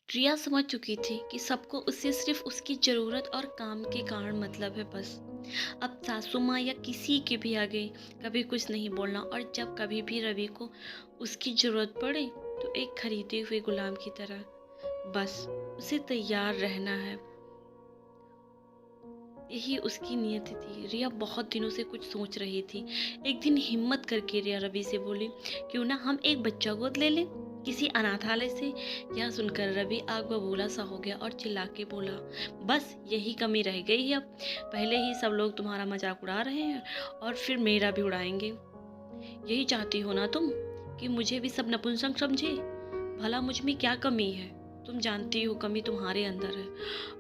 रिया समझ चुकी थी कि सबको उससे सिर्फ उसकी ज़रूरत और काम के कारण मतलब है बस। अब सासू माँ या किसी के भी आगे कभी कुछ नहीं बोलना, और जब कभी भी रवि को उसकी ज़रूरत पड़े तो एक खरीदे हुए गुलाम की तरह बस उसे तैयार रहना है। यही उसकी नियति थी। रिया बहुत दिनों से कुछ सोच रही थी। एक दिन हिम्मत करके रिया रवि से बोली, क्यों ना हम एक बच्चा गोद ले लें किसी अनाथालय से। यह सुनकर रवि आग बबूला सा हो गया और चिल्ला के बोला, बस यही कमी रह गई है अब। पहले ही सब लोग तुम्हारा मजाक उड़ा रहे हैं और फिर मेरा भी उड़ाएंगे। यही चाहती हो ना तुम, कि मुझे भी सब नपुंसक समझे? भला मुझ में क्या कमी है? तुम जानती हो कमी तुम्हारे अंदर है।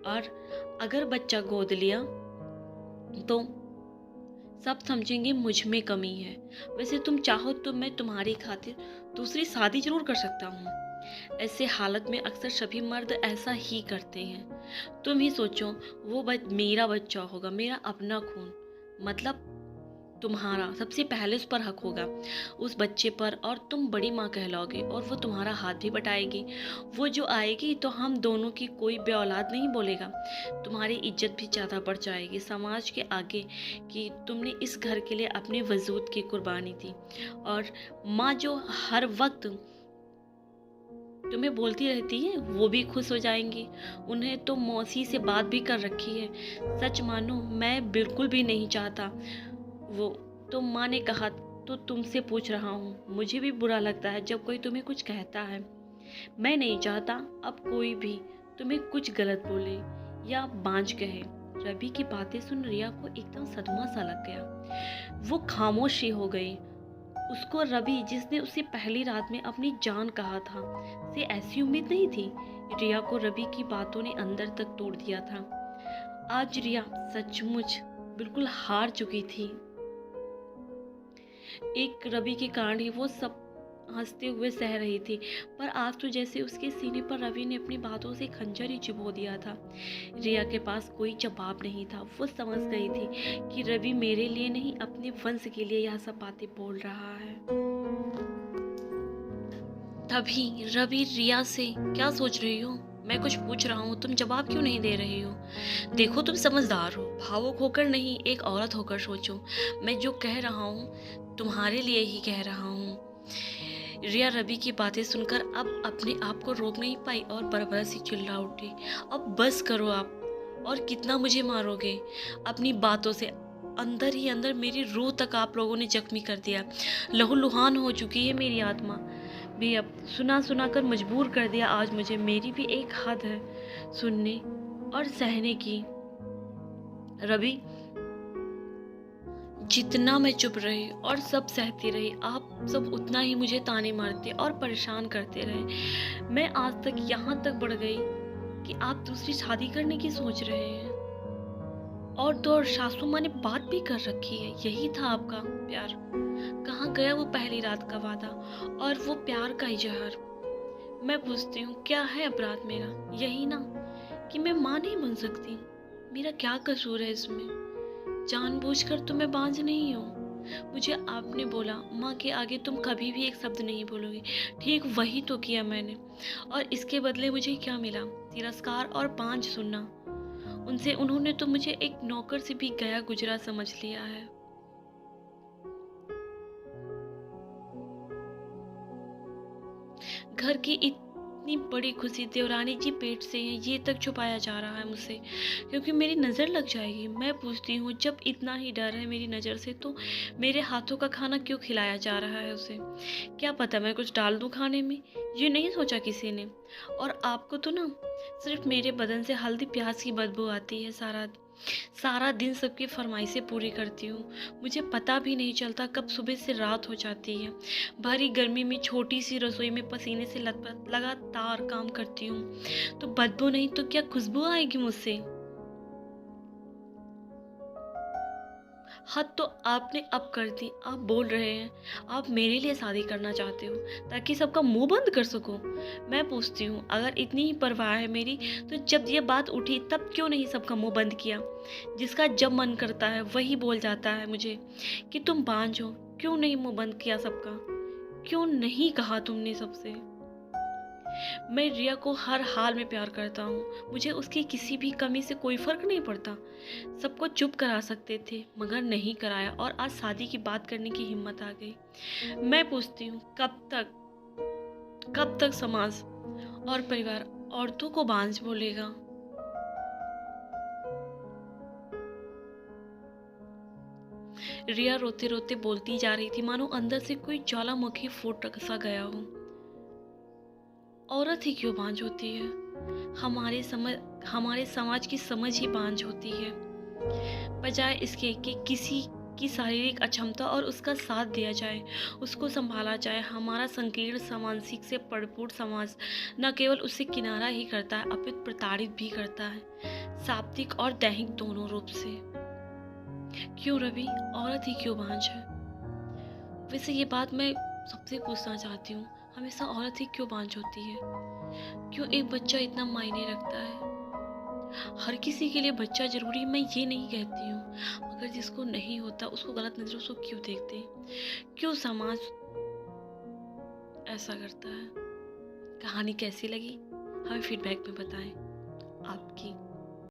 और अगर बच्चा गोद लिया तो सब समझेंगे मुझ में कमी है। वैसे तुम चाहो तो मैं तुम्हारी खातिर दूसरी शादी जरूर कर सकता हूँ। ऐसे हालत में अक्सर सभी मर्द ऐसा ही करते हैं। तुम ही सोचो, वो मेरा बच्चा होगा, मेरा अपना खून, मतलब तुम्हारा सबसे पहले उस पर हक होगा, उस बच्चे पर, और तुम बड़ी माँ कहलाओगे और वो तुम्हारा हाथ भी बटाएगी। वो जो आएगी तो हम दोनों की कोई बे औलाद नहीं बोलेगा। तुम्हारी इज्जत भी ज़्यादा बढ़ जाएगी समाज के आगे कि तुमने इस घर के लिए अपने वजूद की कुर्बानी दी। और माँ जो हर वक्त तुम्हें बोलती रहती है वो भी खुश हो जाएंगी। उन्हें तो मौसी से बात भी कर रखी है। सच मानो मैं बिल्कुल भी नहीं चाहता वो। तो माँ ने कहा तो तुमसे पूछ रहा हूँ। मुझे भी बुरा लगता है जब कोई तुम्हें कुछ कहता है। मैं नहीं चाहता अब कोई भी तुम्हें कुछ गलत बोले या बांझ कहे। रवि की बातें सुन रिया को एकदम सदमा सा लग गया। वो खामोश ही हो गई। उसको रवि, जिसने उसे पहली रात में अपनी जान कहा था, से ऐसी उम्मीद नहीं थी। रिया को रवि की बातों ने अंदर तक तोड़ दिया था। आज रिया सचमुच बिल्कुल हार चुकी थी। एक रवि के कारण ही वो सब हंसते हुए सह रही थी, पर आज तो जैसे उसके सीने पर रवि ने अपनी बातों से खंजर ही चुभो दिया था। रिया के पास कोई जवाब नहीं था। वो समझ गई थी कि रवि मेरे लिए नहीं, अपने वंश के लिए यह सब बातें बोल रहा है। तभी रवि रिया से, क्या सोच रही हो? मैं कुछ पूछ रहा हूँ, तुम जवाब क्यों नहीं दे रही हो? देखो तुम समझदार हो, भावुक होकर नहीं, एक औरत होकर सोचो। मैं जो कह रहा हूँ तुम्हारे लिए ही कह रहा हूँ। रिया रवि की बातें सुनकर अब अपने आप को रोक नहीं पाई और बरबरा सी चिल्ला उठी, अब बस करो आप। और कितना मुझे मारोगे अपनी बातों से? अंदर ही अंदर मेरी रूह तक आप लोगों ने जख्मी कर दिया। लहूलुहान हो चुकी है मेरी आत्मा भी। अब सुना सुना कर मजबूर कर दिया आज मुझे। मेरी भी एक हद है सुनने और सहने की। रवि, जितना मैं चुप रही और सब सहती रही, आप सब उतना ही मुझे ताने मारते और परेशान करते रहे। मैं आज तक यहाँ तक बढ़ गई कि आप दूसरी शादी करने की सोच रहे हैं। और तो और सासू माँ ने बात भी कर रखी है। यही था आपका प्यार? कहाँ गया वो पहली रात का वादा और वो प्यार का इजहार? मैं पूछती हूँ, क्या है अपराध मेरा? यही ना कि मैं माँ नहीं बन सकती। मेरा क्या कसूर है इसमें? जानबूझकर तो मैं बांझ नहीं हूँ। मुझे आपने बोला माँ के आगे तुम कभी भी एक शब्द नहीं बोलोगी। ठीक वही तो किया मैंने, और इसके बदले मुझे क्या मिला? तिरस्कार और बांझ सुनना। उनसे उन्होंने तो मुझे एक नौकर से भी गया गुजरा समझ लिया है। घर की इतनी बड़ी खुशी देवरानी जी पेट से है, ये तक छुपाया जा रहा है मुझसे, क्योंकि मेरी नज़र लग जाएगी। मैं पूछती हूँ, जब इतना ही डर है मेरी नज़र से, तो मेरे हाथों का खाना क्यों खिलाया जा रहा है उसे? क्या पता मैं कुछ डाल दूँ खाने में, ये नहीं सोचा किसी ने। और आपको तो ना सिर्फ मेरे बदन से हल्दी प्याज की बदबू आती है। सारा सारा दिन सबकी फरमाइशें पूरी करती हूँ। मुझे पता भी नहीं चलता कब सुबह से रात हो जाती है। भारी गर्मी में छोटी सी रसोई में पसीने से लथपथ लगातार काम करती हूँ। तो बदबू नहीं तो क्या खुशबू आएगी मुझसे? हद तो आपने अब कर दी। आप बोल रहे हैं आप मेरे लिए शादी करना चाहते हो ताकि सबका मुंह बंद कर सको। मैं पूछती हूँ, अगर इतनी ही परवाह है मेरी, तो जब ये बात उठी तब क्यों नहीं सबका मुंह बंद किया? जिसका जब मन करता है वही बोल जाता है मुझे कि तुम बांझ हो। क्यों नहीं मुंह बंद किया सबका? क्यों नहीं कहा तुमने सबसे? मैं रिया को हर हाल में प्यार करता हूँ, मुझे उसकी किसी भी कमी से कोई फर्क नहीं पड़ता। सबको चुप करा सकते थे मगर नहीं कराया, और आज शादी की बात करने की हिम्मत आ गई। मैं पूछती हूँ, कब तक समाज और परिवार औरतों को बांझ बोलेगा? रिया रोते रोते बोलती जा रही थी, मानो अंदर से कोई ज्वालामुखी फूट सा गया हो। औरत ही क्यों बांझ होती है? हमारे समाज की समझ ही बांझ होती है। बजाय इसके कि किसी की शारीरिक अक्षमता और उसका साथ दिया जाए, उसको संभाला जाए। हमारा संकीर्ण मानसिक से भरपूर समाज न केवल उससे किनारा ही करता है, अपितु प्रताड़ित भी करता है, शाब्दिक और दैहिक दोनों रूप से। क्यों रवि, औरत ही क्यों बांझ है? वैसे ये बात मैं सबसे पूछना चाहती हूँ, हमेशा औरत ही क्यों बांझ होती है? क्यों एक बच्चा इतना मायने रखता है? हर किसी के लिए बच्चा जरूरी, मैं ये नहीं कहती हूँ, मगर जिसको नहीं होता उसको गलत नजरों से क्यों देखते हैं? क्यों समाज ऐसा करता है? कहानी कैसी लगी हमें फीडबैक में बताएं। आपकी